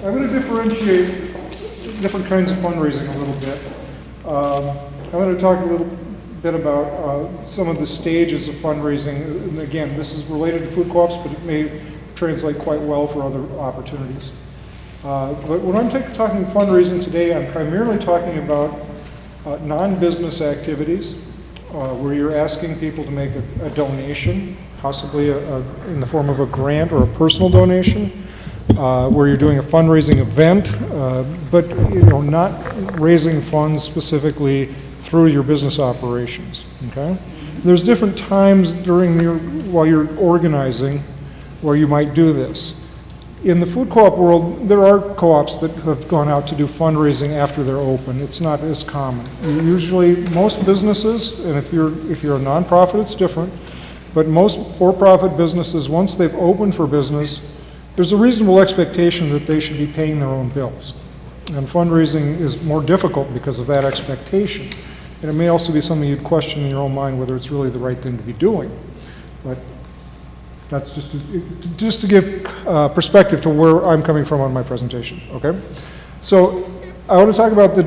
I'm going to differentiate different kinds of fundraising a little bit. I'm going to talk a little bit about some of the stages of fundraising. And again, this is related to food co-ops, but it may translate quite well for other opportunities. But when I'm talking fundraising today, I'm primarily talking about non-business activities where you're asking people to make a donation, possibly in the form of a grant or a personal donation, where you're doing a fundraising event, but not raising funds specifically through your business operations. Okay, there's different times while you're organizing where you might do this. In the food co-op world, there are co-ops that have gone out to do fundraising after they're open. It's not as common. Usually, most businesses, and if you're a nonprofit, it's different, but most for-profit businesses, once they've opened for business, there's a reasonable expectation that they should be paying their own bills. And fundraising is more difficult because of that expectation. And it may also be something you'd question in your own mind whether it's really the right thing to be doing. But that's just to give perspective to where I'm coming from on my presentation, okay? So I want to talk about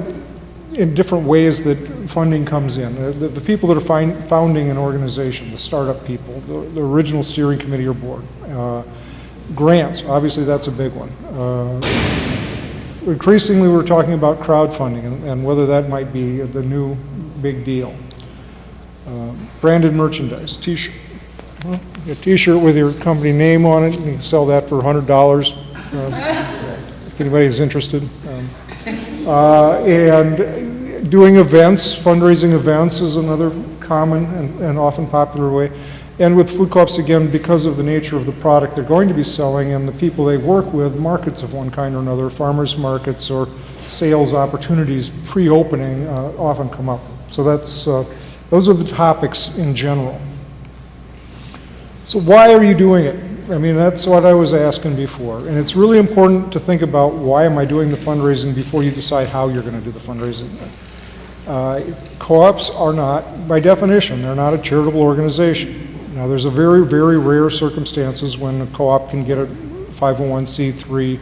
in different ways that funding comes in. The people that are founding an organization, the startup people, the original steering committee or board. Grants, obviously that's a big one. Increasingly we're talking about crowdfunding and whether that might be the new big deal. Branded merchandise, t-shirt. A t-shirt with your company name on it, you can sell that for $100 if anybody is interested. And doing events, fundraising events is another common and often popular way. And with food co-ops, again, because of the nature of the product they're going to be selling and the people they work with, markets of one kind or another, farmers markets or sales opportunities pre-opening often come up. So those are the topics in general. So why are you doing it? I mean, that's what I was asking before. And it's really important to think about why am I doing the fundraising before you decide how you're going to do the fundraising. Co-ops are not, by definition, they're not a charitable organization. Now, there's a very, very rare circumstances when a co-op can get a 501c3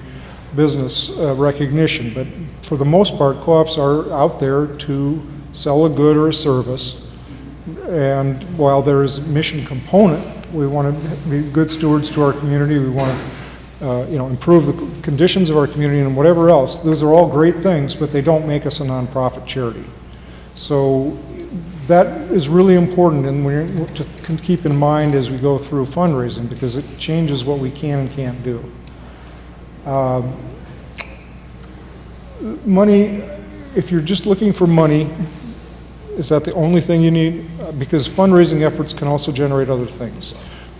business recognition, but for the most part, co-ops are out there to sell a good or a service, and while there is a mission component, we want to be good stewards to our community, we want to improve the conditions of our community and whatever else. Those are all great things, but they don't make us a nonprofit charity. So that is really important and to keep in mind as we go through fundraising because it changes what we can and can't do. Money, if you're just looking for money, is that the only thing you need? Because fundraising efforts can also generate other things.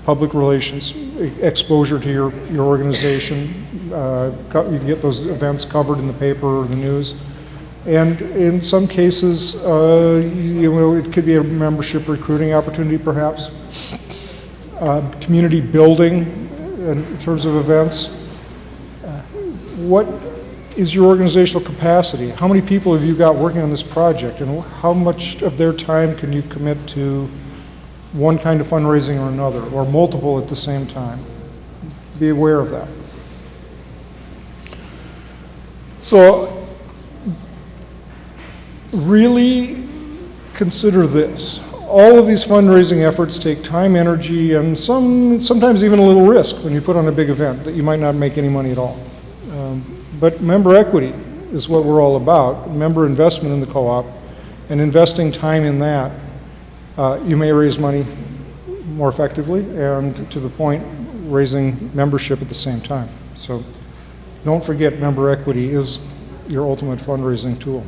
Public relations, exposure to your organization, you can get those events covered in the paper or the news. And in some cases, it could be a membership recruiting opportunity perhaps. Community building in terms of events. What is your organizational capacity? How many people have you got working on this project? And how much of their time can you commit to one kind of fundraising or another, or multiple at the same time? Be aware of that. So, really consider this. All of these fundraising efforts take time, energy, and sometimes even a little risk when you put on a big event that you might not make any money at all. But member equity is what we're all about, member investment in the co-op, and investing time in that. You may raise money more effectively, and to the point, raising membership at the same time. So don't forget, member equity is your ultimate fundraising tool.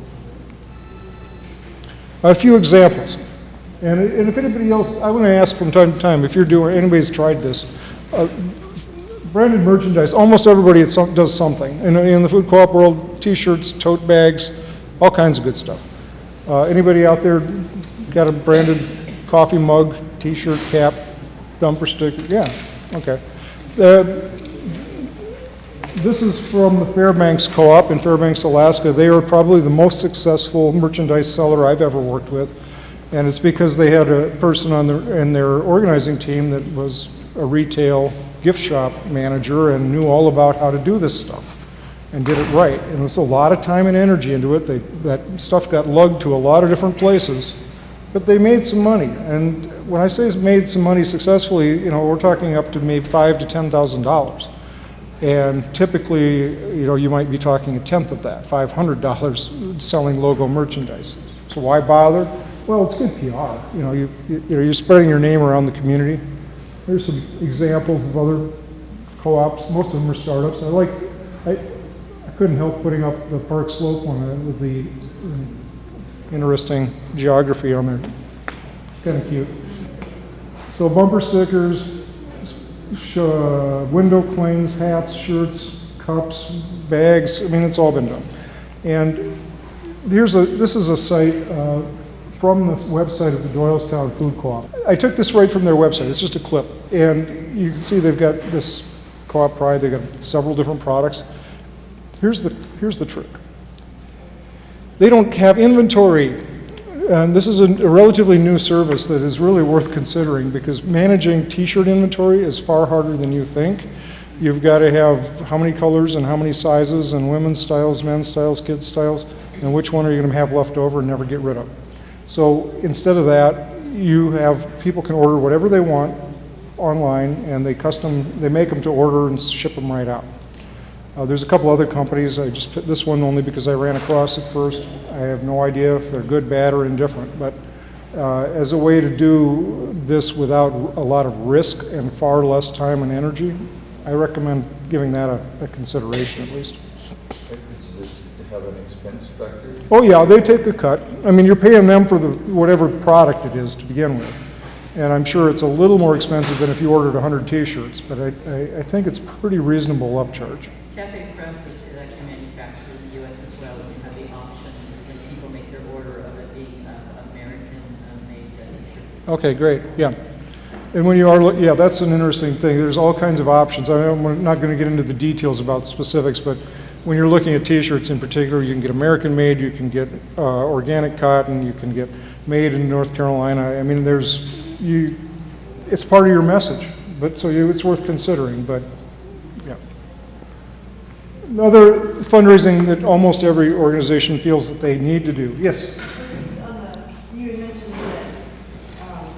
A few examples. And if anybody else, I want to ask from time to time, if anybody's tried this, branded merchandise, almost everybody does something. In the food co-op world, t-shirts, tote bags, all kinds of good stuff. Anybody out there got a branded coffee mug, t-shirt, cap, bumper sticker? Yeah, okay. This is from the Fairbanks Co-op in Fairbanks, Alaska. They are probably the most successful merchandise seller I've ever worked with. And it's because they had a person in their organizing team that was a retail gift shop manager and knew all about how to do this stuff and did it right. And it's a lot of time and energy into it. That stuff got lugged to a lot of different places, but they made some money. And when I say made some money successfully, we're talking up to maybe $5,000 to $10,000. And typically, you might be talking a tenth of that, $500 selling logo merchandise. So why bother? Well, it's good PR. You're spreading your name around the community. There's some examples of other co-ops. Most of them are startups. I couldn't help putting up the Park Slope one with the interesting geography on there. Kind of cute. So bumper stickers, window clings, hats, shirts, cups, bags. I mean, it's all been done. And this is a site from the website of the Doylestown Food Co-op. I took this right from their website. It's just a clip. And you can see they've got this Co-op Pride. They've got several different products. Here's the trick. They don't have inventory. And this is a relatively new service that is really worth considering because managing t-shirt inventory is far harder than you think. You've got to have how many colors and how many sizes and women's styles, men's styles, kids' styles, and which one are you going to have left over and never get rid of. So instead of that, people can order whatever they want online and they make them to order and ship them right out. There's a couple other companies. I just picked this one only because I ran across it first. I have no idea if they're good, bad, or indifferent. But as a way to do this without a lot of risk and far less time and energy, I recommend giving that a consideration at least. Does it have an expense factor? Oh yeah, they take a cut. I mean, you're paying them for whatever product it is to begin with. And I'm sure it's a little more expensive than if you ordered 100 t-shirts, but I think it's pretty reasonable upcharge. Cafe Press is actually manufactured in the U.S. as well, and you have the option when people make their order of it being American-made t-shirts. Okay, great, yeah. And when you are, yeah, that's an interesting thing. There's all kinds of options. I'm not going to get into the details about specifics, but when you're looking at t-shirts in particular, you can get American-made, you can get organic cotton, you can get made in North Carolina. I mean, it's part of your message, but it's worth considering, but yeah. Another fundraising that almost every organization feels that they need to do. Yes? You mentioned that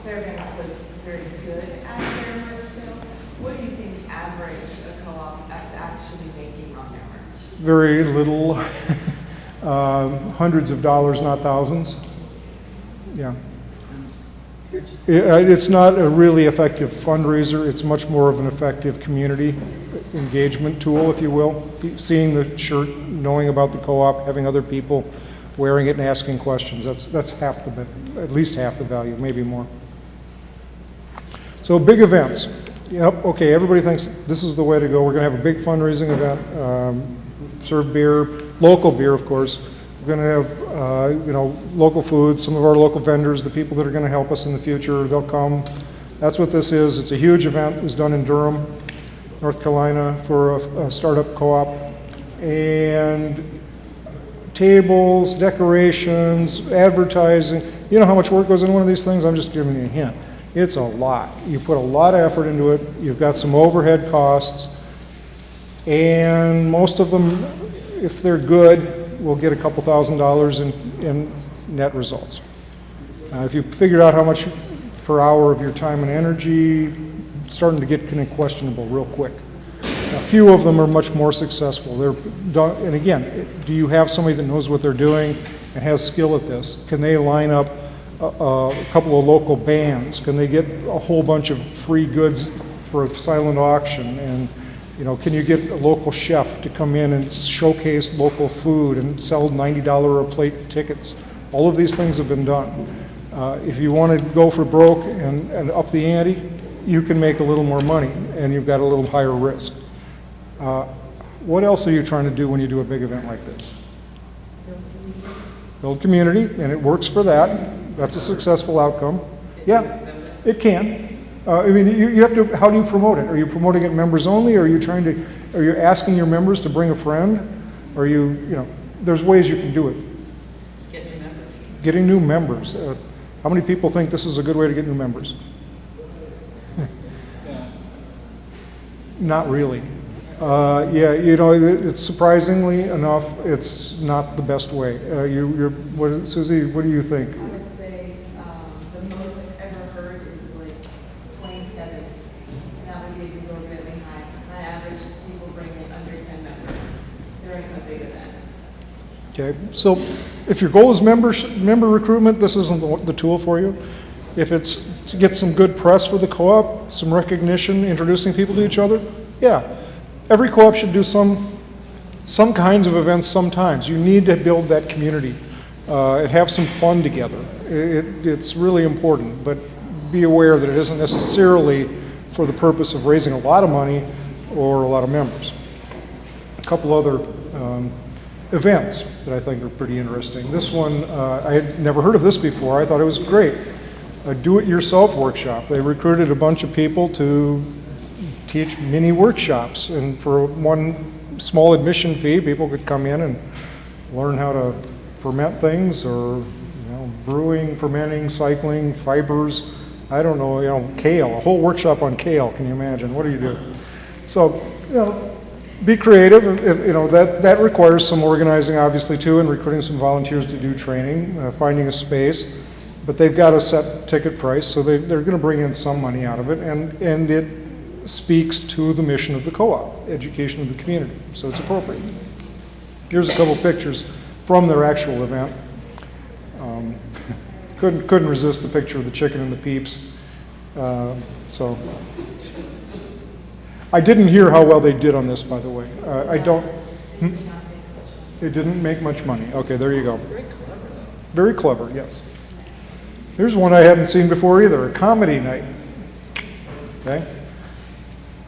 Fairbanks was very good at their merch sales. What do you think average a co-op is actually making on their merch? Very little, hundreds of dollars, not thousands. Yeah. It's not a really effective fundraiser. It's much more of an effective community engagement tool, if you will. Seeing the shirt, knowing about the co-op, having other people wearing it and asking questions. That's half at least half the value, maybe more. So big events. Yep, okay, everybody thinks this is the way to go. We're going to have a big fundraising event, serve beer, local beer, of course. We're going to have, local food, some of our local vendors, the people that are going to help us in the future, they'll come. That's what this is. It's a huge event. It was done in Durham, North Carolina for a startup co-op. And tables, decorations, advertising. You know how much work goes into one of these things? I'm just giving you a hint. It's a lot. You put a lot of effort into it. You've got some overhead costs. And most of them, if they're good, will get a couple $1,000s in net results. If you figure out how much per hour of your time and energy, it's starting to get kind of questionable real quick. A few of them are much more successful. They're done, and again, do you have somebody that knows what they're doing and has skill at this? Can they line up a couple of local bands? Can they get a whole bunch of free goods for a silent auction? And can you get a local chef to come in and showcase local food and sell $90 a plate tickets? All of these things have been done. If you want to go for broke and up the ante, you can make a little more money and you've got a little higher risk. What else are you trying to do when you do a big event like this? Build community, and it works for that. That's a successful outcome. Yeah, it can. I mean, you have to, how do you promote it? Are you promoting it members only? Are you asking your members to bring a friend? Are you, there's ways you can do it. Get new members. Getting new members. How many people think this is a good way to get new members? Not really. Yeah, you know, it's surprisingly enough, it's not the best way. Susie, what do you think? I would say the most I've ever heard is like 27, and that would be exorbitantly high. On average, people bring in under 10 members during a big event. Okay, so if your goal is member recruitment, this isn't the tool for you. If it's to get some good press for the co-op, some recognition, introducing people to each other, yeah. Every co-op should do some kinds of events sometimes. You need to build that community and have some fun together. It's really important, but be aware that it isn't necessarily for the purpose of raising a lot of money or a lot of members. A couple other events that I think are pretty interesting. This one, I had never heard of this before. I thought it was great. A do-it-yourself workshop. They recruited a bunch of people to teach mini workshops, and for one small admission fee, people could come in and learn how to ferment things, or brewing, fermenting, cycling, fibers. I don't know, kale. A whole workshop on kale. Can you imagine? What do you do? So, be creative. That requires some organizing, obviously, too, and recruiting some volunteers to do training, finding a space. But they've got a set ticket price, so they're going to bring in some money out of it, and it speaks to the mission of the co-op, education of the community, so it's appropriate. Here's a couple pictures from their actual event. Couldn't resist the picture of the chicken and the peeps. So I didn't hear how well they did on this, by the way. I don't. It didn't make much money. Okay, there you go. Very clever, yes. Here's one I hadn't seen before either, a comedy night. Okay?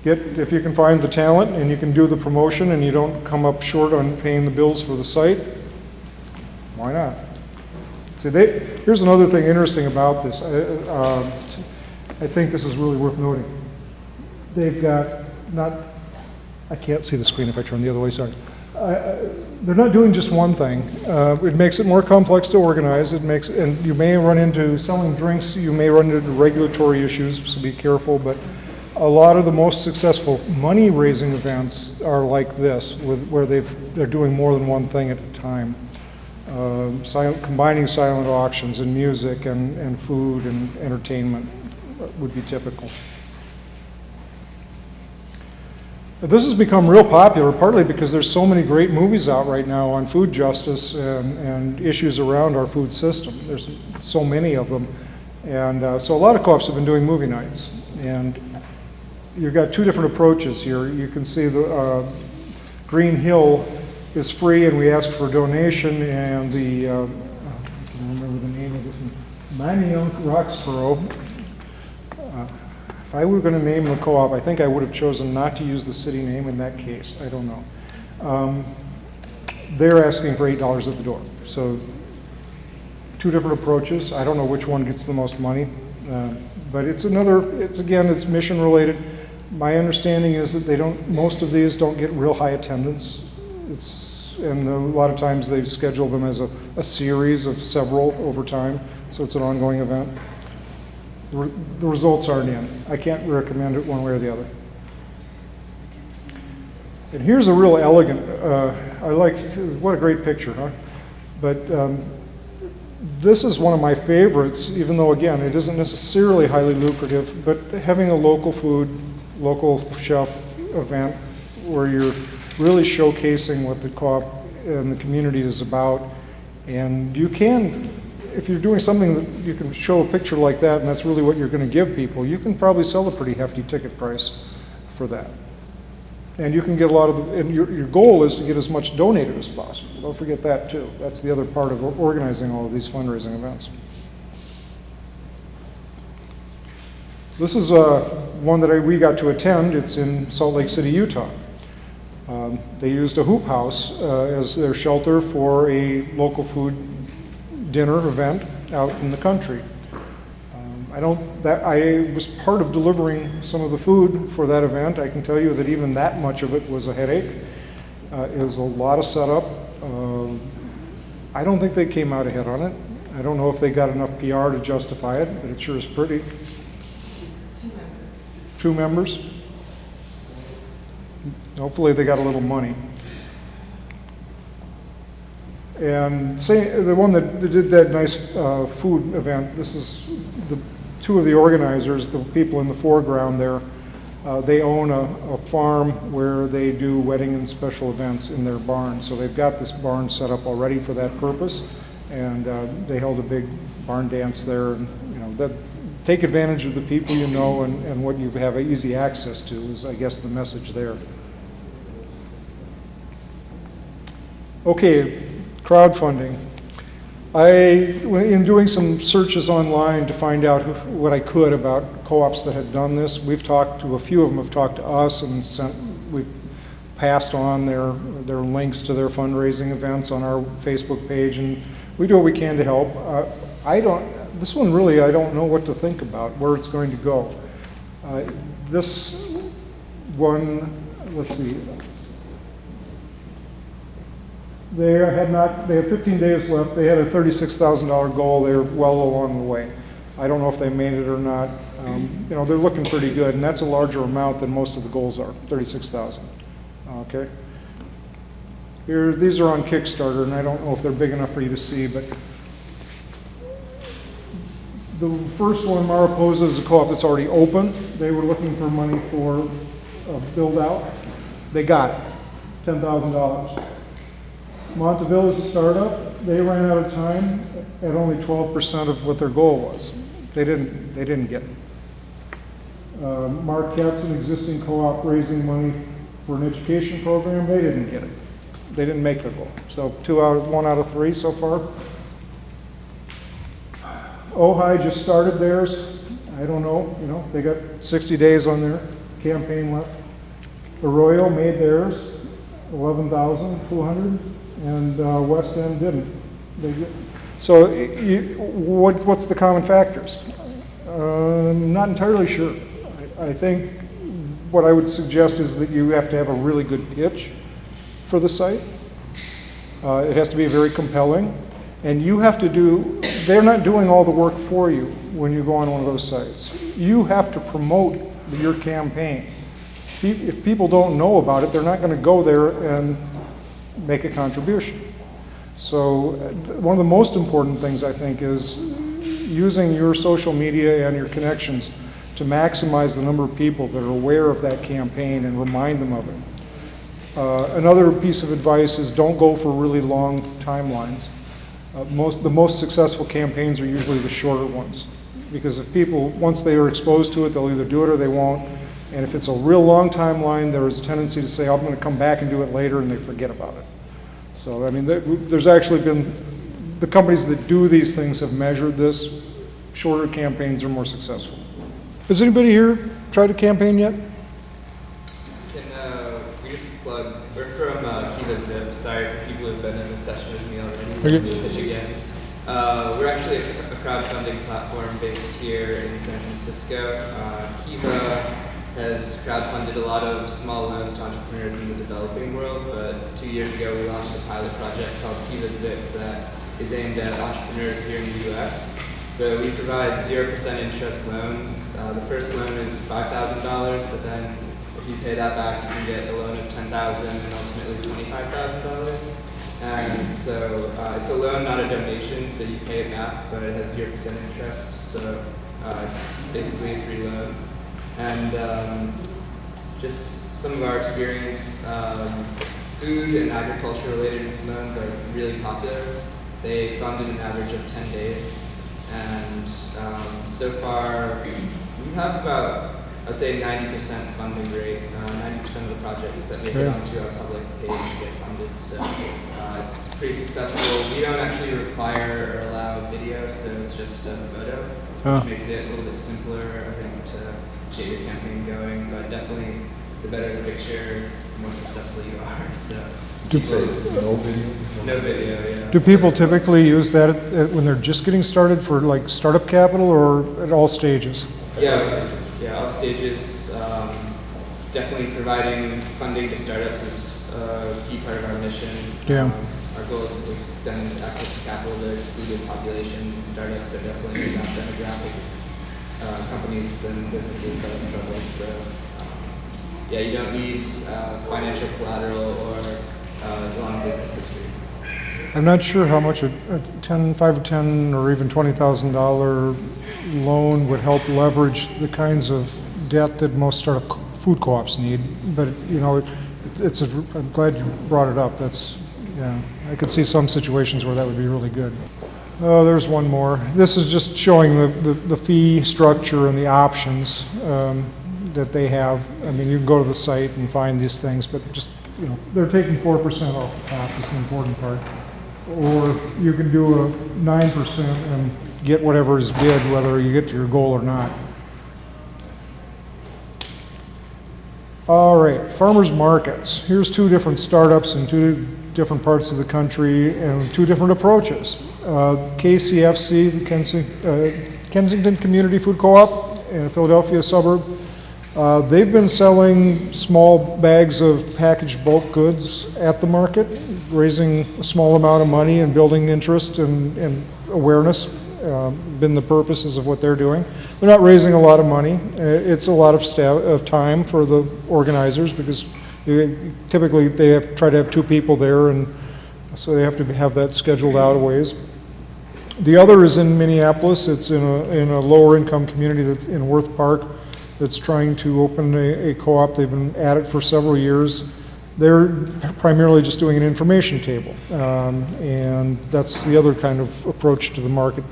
If you can find the talent and you can do the promotion and you don't come up short on paying the bills for the site, why not? See, here's another thing interesting about this. I think this is really worth noting. They've got I can't see the screen if I turn the other way, sorry. They're not doing just one thing. It makes it more complex to organize. And you may run into selling drinks, you may run into regulatory issues, so be careful, but a lot of the most successful money-raising events are like this, where they're doing more than one thing at a time. Combining silent auctions and music and food and entertainment would be typical. This has become real popular, partly because there's so many great movies out right now on food justice and issues around our food system. There's so many of them. And so a lot of co-ops have been doing movie nights. And you've got two different approaches here. You can see the Green Hill is free, and we ask for a donation, and the, I can't remember the name of this one, Manayunk Roxborough. If I were going to name the co-op, I think I would have chosen not to use the city name in that case. I don't know. They're asking for $8 at the door. So two different approaches. I don't know which one gets the most money, but it's mission related. My understanding is that most of these don't get real high attendance. And a lot of times they schedule them as a series of several over time, so it's an ongoing event. The results aren't in. I can't recommend it one way or the other. And here's a real elegant, what a great picture, huh? But this is one of my favorites, even though, again, it isn't necessarily highly lucrative, but having a local chef event where you're really showcasing what the co-op and the community is about. And you can, if you're doing something that you can show a picture like that, and that's really what you're going to give people, you can probably sell a pretty hefty ticket price for that. And you can get and your goal is to get as much donated as possible. Don't forget that too. That's the other part of organizing all of these fundraising events. This is one that we got to attend. It's in Salt Lake City, Utah. They used a hoop house as their shelter for a local food dinner event out in the country. I was part of delivering some of the food for that event. I can tell you that even that much of it was a headache. It was a lot of setup. I don't think they came out ahead on it. I don't know if they got enough PR to justify it, but it sure is pretty. 2 members. 2 members. Hopefully they got a little money. And the one that did that nice food event, this is the 2 of the organizers, the people in the foreground there. They own a farm where they do wedding and special events in their barn. So they've got this barn set up already for that purpose. And they held a big barn dance there. And, you know, that take advantage of the people you know and what you have easy access to is, I guess, the message there. Okay, crowdfunding. In doing some searches online to find out what I could about co-ops that had done this, we've talked to a few of them, have talked to us and we've passed on their links to their fundraising events on our Facebook page, and we do what we can to help. This one really, I don't know what to think about, where it's going to go. This one, let's see. They had 15 days left. They had a $36,000 goal. They're well along the way. I don't know if they made it or not. You know, they're looking pretty good, and that's a larger amount than most of the goals are, 36,000. Okay. These are on Kickstarter, and I don't know if they're big enough for you to see, but the first one, Mariposa, is a co-op that's already open. They were looking for money for a build-out. They got it, $10,000. Monteville is a startup. They ran out of time at only 12% of what their goal was. They didn't get it. Marquette's an existing co-op raising money for an education program. They didn't get it. They didn't make their goal. So 1 out of 3 so far. Ojai just started theirs. I don't know. You know, they got 60 days on their campaign left. Arroyo made theirs, 11,200. And West End didn't. So what's the common factors? I'm not entirely sure. I think what I would suggest is that you have to have a really good pitch for the site. It has to be very compelling. And you have to they're not doing all the work for you when you go on one of those sites. You have to promote your campaign. If people don't know about it, they're not going to go there and make a contribution. So one of the most important things, I think, is using your social media and your connections to maximize the number of people that are aware of that campaign and remind them of it. Another piece of advice is don't go for really long timelines. The most successful campaigns are usually the shorter ones, because if people, once they are exposed to it, they'll either do it or they won't. And if it's a real long timeline, there is a tendency to say, I'm going to come back and do it later, and they forget about it. So, I mean, there's actually been, the companies that do these things have measured this. Shorter campaigns are more successful. Has anybody here tried a campaign yet? We just plug, we're from Kiva Zip. Sorry for people who've been in this session with me already. Okay. Pitch again. We're actually a crowdfunding platform based here in San Francisco. Kiva has crowdfunded a lot of small loans to entrepreneurs in the developing world, but 2 years ago we launched a pilot project called Kiva Zip that is aimed at entrepreneurs here in the US. So we provide 0% interest loans. The first loan is $5,000, but then if you pay that back, you can get a loan of $10,000 and ultimately $25,000. And so it's a loan, not a donation, so you pay it back, but it has 0% interest. So it's basically a free loan. And just some of our experience, food and agriculture related loans are really popular. They fund in an average of 10 days. And so far, we have about, I would say, 90% funding rate. 90% of the projects that make it onto our public page get funded. So it's pretty successful. We don't actually require or allow video, so it's just a photo, which makes it a little bit simpler, I think, to get your campaign going. But definitely, the better the picture, the more successful you are. So. No video? No video, yeah. Do people typically use that when they're just getting started for like startup capital, or at all stages? Yeah, all stages. Definitely providing funding to startups is a key part of our mission. Yeah. Our goal is to extend access to capital to excluded populations, and startups are definitely in that demographic. Companies and businesses that are in trouble. So, yeah, you don't need financial collateral or long business history. I'm not sure how much a $5 or $10 or even $20,000 loan would help leverage the kinds of debt that most startup food co-ops need, but you know, I'm glad you brought it up. Yeah, I could see some situations where that would be really good. Oh, there's one more. This is just showing the fee structure and the options that they have. I mean, you can go to the site and find these things, but just, you know, they're taking 4% off the top is the important part. Or you can do a 9% and get whatever is bid, whether you get to your goal or not. All right, farmers markets. Here's two different startups in two different parts of the country and two different approaches. KCFC, the Kensington Community Food Co-op in a Philadelphia suburb. They've been selling small bags of packaged bulk goods at the market, raising a small amount of money and building interest and awareness. Been the purposes of what they're doing. They're not raising a lot of money. It's a lot of time for the organizers because typically they try to have 2 people there, and so they have to have that scheduled out a ways. The other is in Minneapolis. It's in a lower income community that's in Worth Park that's trying to open a co-op. They've been at it for several years. They're primarily just doing an information table, and that's the other kind of approach to the market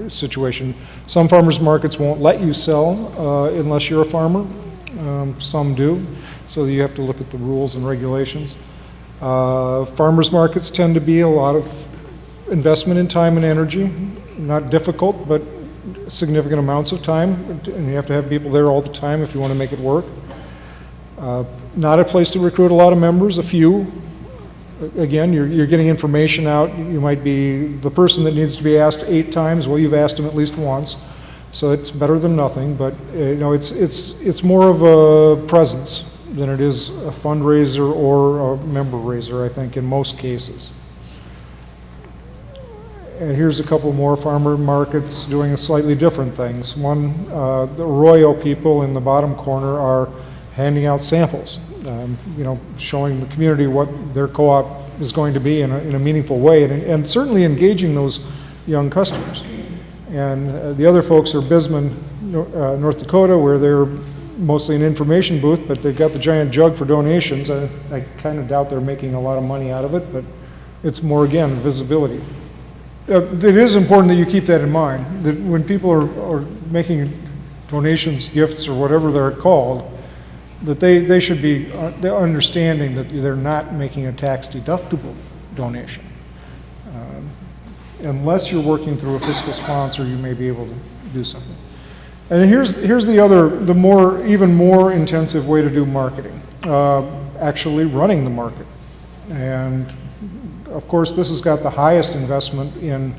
situation. Some farmers markets won't let you sell unless you're a farmer. Some do, so you have to look at the rules and regulations. Farmers markets tend to be a lot of investment in time and energy, not difficult, but significant amounts of time, and you have to have people there all the time if you want to make it work. Not a place to recruit a lot of members, a few. Again, you're getting information out. You might be the person that needs to be asked 8 times. Well, you've asked them at least once, so it's better than nothing. But you know, it's more of a presence than it is a fundraiser or a member raiser, I think, in most cases. And here's a couple more farmer markets doing slightly different things. One, the Arroyo people in the bottom corner are handing out samples, you know, showing the community what their co-op is going to be in a meaningful way, and certainly engaging those young customers. And the other folks are Bisman, North Dakota, where they're mostly an information booth, but they've got the giant jug for donations. I kind of doubt they're making a lot of money out of it, but it's more, again, visibility. It is important that you keep that in mind, that when people are making donations, gifts, or whatever they're called, that they should be understanding that they're not making a tax-deductible donation. Unless you're working through a fiscal sponsor, you may be able to do something. And here's the even more intensive way to do marketing, actually running the market. And of course, this has got the highest investment in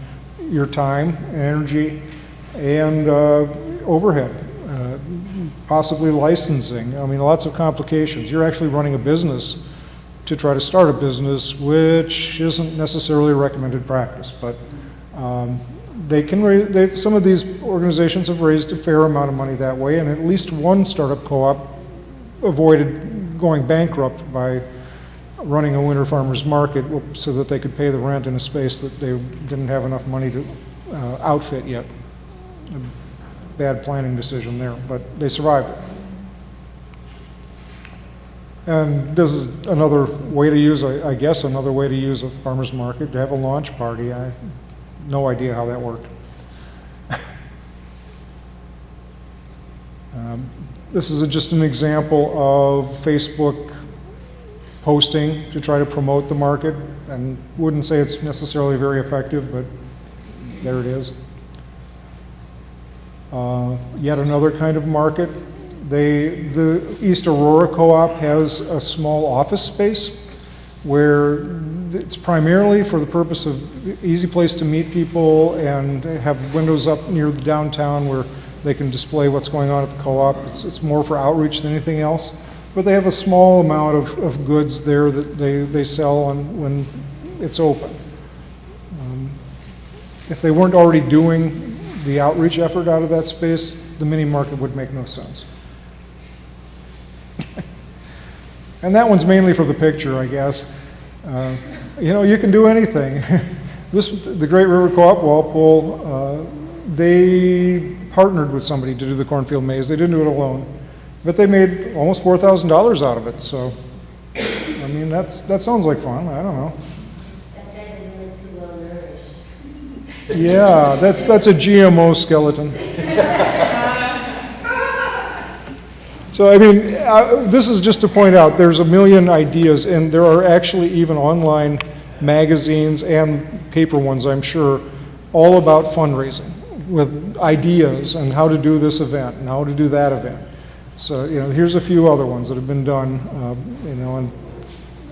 your time, energy, and overhead. Possibly licensing. I mean, lots of complications. You're actually running a business to try to start a business, which isn't necessarily a recommended practice, but they can raise, some of these organizations have raised a fair amount of money that way, and at least one startup co-op avoided going bankrupt by running a winter farmers market so that they could pay the rent in a space that they didn't have enough money to outfit yet. Bad planning decision there, but they survived it. And this is another way to use, I guess, another way to use a farmer's market, to have a launch party. I have no idea how that worked. This is just an example of Facebook posting to try to promote the market, and wouldn't say it's necessarily very effective, but there it is. Yet another kind of market. The East Aurora Co-op has a small office space where it's primarily for the purpose of easy place to meet people and have windows up near the downtown where they can display what's going on at the co-op. It's more for outreach than anything else. But they have a small amount of goods there that they sell when it's open. If they weren't already doing the outreach effort out of that space, the mini market would make no sense. And that one's mainly for the picture, I guess. You know, you can do anything. The Great River Co-op Walpole, they partnered with somebody to do the cornfield maze. They didn't do it alone, but they made almost $4,000 out of it. So, I mean, that sounds like fun. I don't know. That said, isn't it too well nourished? Yeah, that's a GMO skeleton. So, I mean, this is just to point out there's a million ideas, and there are actually even online magazines and paper ones, I'm sure, all about fundraising with ideas on how to do this event and how to do that event. So, you know, here's a few other ones that have been done, you know, and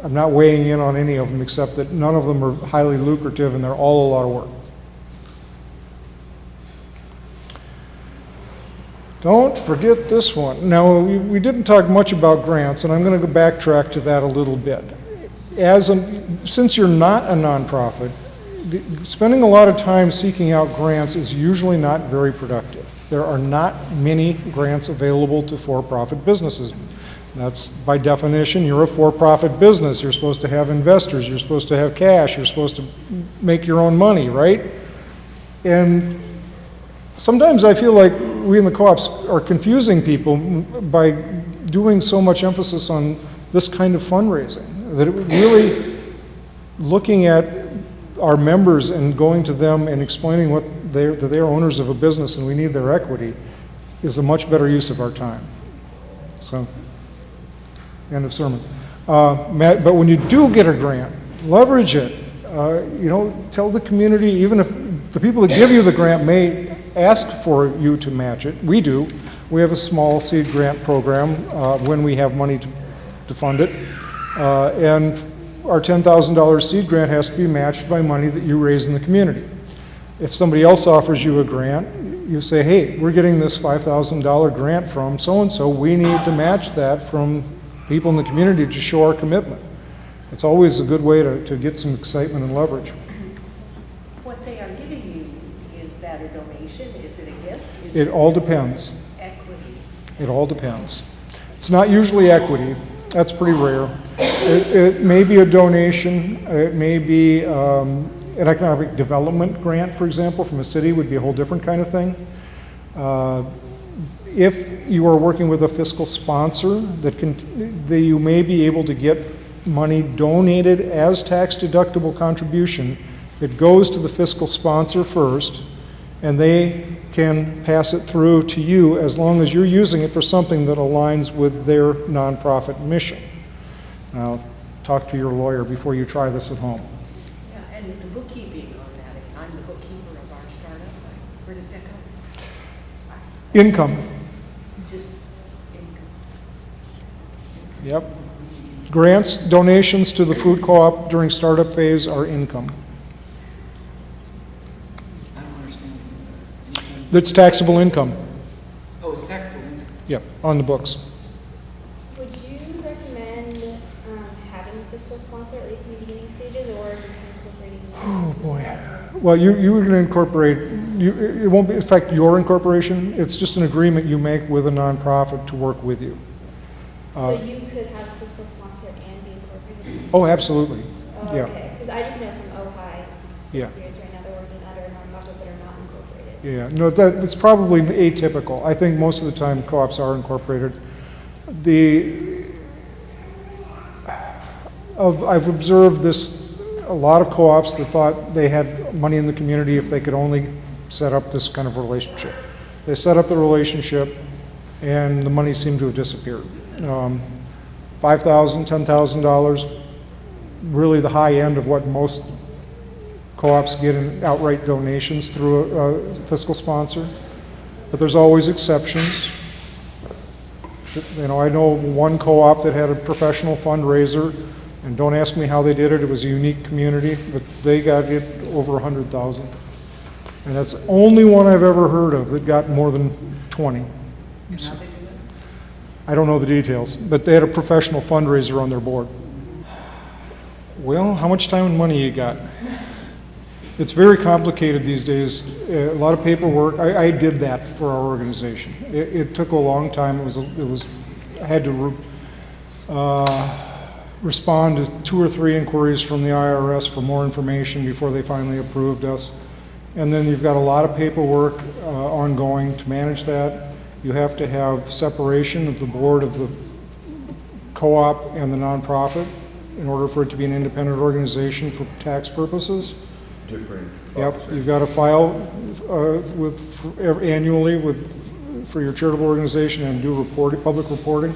I'm not weighing in on any of them except that none of them are highly lucrative and they're all a lot of work. Don't forget this one. Now, we didn't talk much about grants, and I'm going to go backtrack to that a little bit. Since you're not a nonprofit, spending a lot of time seeking out grants is usually not very productive. There are not many grants available to for-profit businesses. That's by definition, you're a for-profit business. You're supposed to have investors. You're supposed to have cash. You're supposed to make your own money, right? And sometimes I feel like we in the co-ops are confusing people by doing so much emphasis on this kind of fundraising, that it really, looking at our members and going to them and explaining that they're owners of a business and we need their equity is a much better use of our time. So, end of sermon. But when you do get a grant, leverage it. You know, tell the community, even if the people that give you the grant may ask for you to match it. We do. We have a small seed grant program when we have money to fund it. And our $10,000 seed grant has to be matched by money that you raise in the community. If somebody else offers you a grant, you say, hey, we're getting this $5,000 grant from so-and-so. We need to match that from people in the community to show our commitment. It's always a good way to get some excitement and leverage. What they are giving you, is that a donation? Is it a gift? Is It all depends. equity? It all depends. It's not usually equity. That's pretty rare. It may be a donation. It may be an economic development grant, for example, from a city would be a whole different kind of thing. If you are working with a fiscal sponsor, that you may be able to get money donated as tax-deductible contribution. It goes to the fiscal sponsor first, and they can pass it through to you as long as you're using it for something that aligns with their nonprofit mission. Now, talk to your lawyer before you try this at home. Yeah, and the bookkeeping on that, if I'm the bookkeeper of our startup, where does that go? Income. Just income. Yep. Grants, donations to the food co-op during startup phase are income. I don't understand. That's taxable income. Oh, it's taxable income. Yep, on the books. Would you recommend having a fiscal sponsor, at least in the beginning stages, or just incorporating? Oh, boy. Well, you're going to incorporate, it won't affect your incorporation. It's just an agreement you make with a nonprofit to work with you. So you could have a fiscal sponsor and be incorporated? Oh, absolutely. Oh, Yeah. okay, because I just know from Ojai, Yeah. Spirits right now, they're working with other nonprofits that are not incorporated. Yeah, no, it's probably atypical. I think most of the time co-ops are incorporated. I've observed this, a lot of co-ops that thought they had money in the community if they could only set up this kind of relationship. They set up the relationship and the money seemed to have disappeared. $5,000, $10,000, really the high end of what most co-ops get in outright donations through a fiscal sponsor, but there's always exceptions. You know, I know one co-op that had a professional fundraiser, and don't ask me how they did it, it was a unique community, but they got it over 100,000. And that's the only one I've ever heard of that got more than 20. And how they do that? I don't know the details, but they had a professional fundraiser on their board. Well, how much time and money you got? It's very complicated these days. A lot of paperwork. I did that for our organization. It took a long time. I had to respond to 2 or 3 inquiries from the IRS for more information before they finally approved us. And then you've got a lot of paperwork ongoing to manage that. You have to have separation of the board of the co-op and the nonprofit in order for it to be an independent organization for tax purposes. Different. Yep, you've got to file annually for your charitable organization and do public reporting.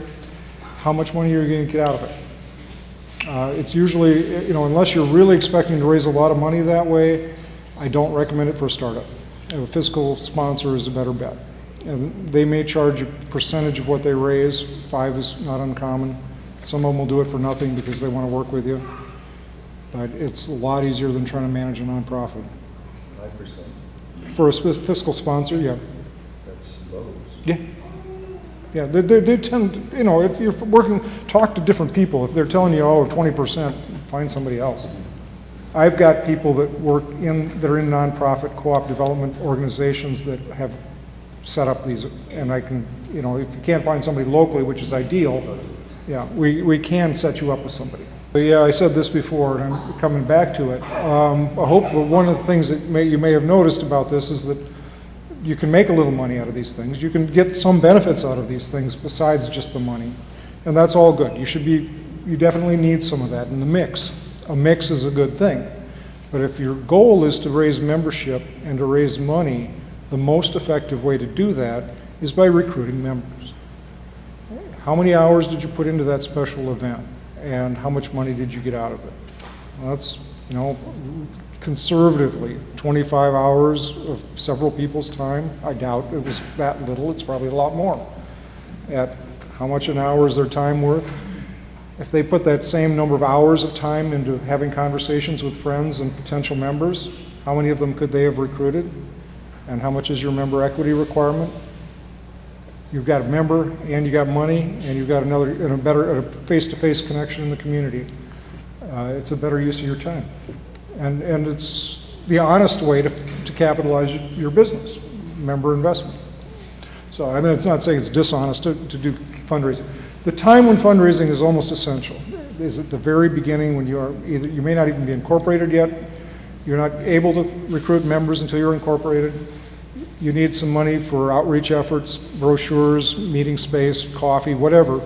How much money are you going to get out of it? It's usually, unless you're really expecting to raise a lot of money that way, I don't recommend it for a startup. A fiscal sponsor is a better bet. And they may charge a percentage of what they raise. 5 is not uncommon. Some of them will do it for nothing because they want to work with you. But it's a lot easier than trying to manage a nonprofit. 5%. For a fiscal sponsor, yeah. That's low. Yeah. Yeah, they tend, if you're working, talk to different people. If they're telling you, 20%, find somebody else. I've got people that that are in nonprofit co-op development organizations that have set up these, and I can, if you can't find somebody locally, which is ideal, yeah, we can set you up with somebody. But yeah, I said this before, and I'm coming back to it. I hope one of the things that you may have noticed about this is that you can make a little money out of these things. You can get some benefits out of these things besides just the money, and that's all good. You definitely need some of that in the mix. A mix is a good thing, but if your goal is to raise membership and to raise money, the most effective way to do that is by recruiting members. How many hours did you put into that special event, and how much money did you get out of it? Well, that's, conservatively, 25 hours of several people's time. I doubt it was that little. It's probably a lot more. At how much an hour is their time worth? If they put that same number of hours of time into having conversations with friends and potential members, how many of them could they have recruited? And how much is your member equity requirement? You've got a member, and you got money, and you've got a face-to-face connection in the community. It's a better use of your time. And it's the honest way to capitalize your business, member investment. So, it's not saying it's dishonest to do fundraising. The time when fundraising is almost essential is at the very beginning when you may not even be incorporated yet. You're not able to recruit members until you're incorporated. You need some money for outreach efforts, brochures, meeting space, coffee, whatever.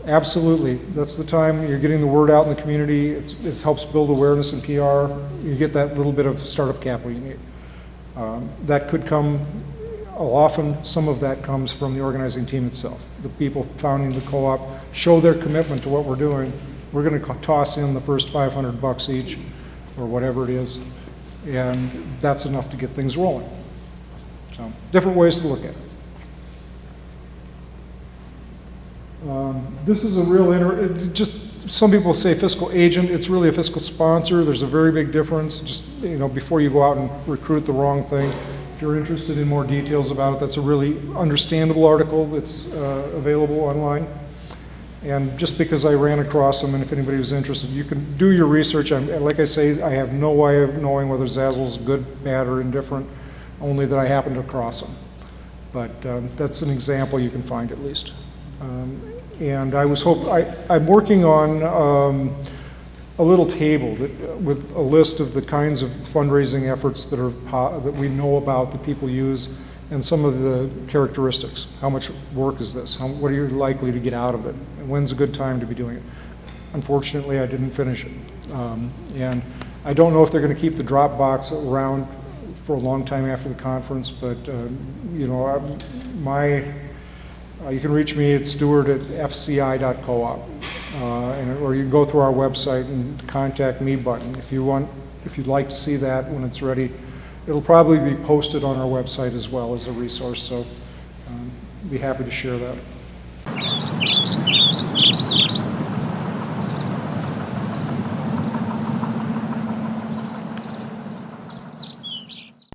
Absolutely. That's the time you're getting the word out in the community. It helps build awareness and PR. You get that little bit of startup capital you need. That could come, often some of that comes from the organizing team itself. The people founding the co-op show their commitment to what we're doing. We're going to toss in the first $500 each, or whatever it is, and that's enough to get things rolling. So, different ways to look at it. This is a real, just some people say fiscal agent, it's really a fiscal sponsor. There's a very big difference, just, before you go out and recruit the wrong thing. If you're interested in more details about it, that's a really understandable article that's available online. And just because I ran across them, and if anybody was interested, you can do your research. Like I say, I have no way of knowing whether Zazzle's good, bad, or indifferent, only that I happened across them. But that's an example you can find at least. And I'm working on a little table with a list of the kinds of fundraising efforts that we know about, that people use, and some of the characteristics. How much work is this? What are you likely to get out of it? And when's a good time to be doing it? Unfortunately, I didn't finish it. And I don't know if they're going to keep the Dropbox around for a long time after the conference, but you can reach me at stewart@fci.coop, or you can go through our website and contact me button if you'd like to see that when it's ready. It'll probably be posted on our website as well as a resource, so be happy to share that.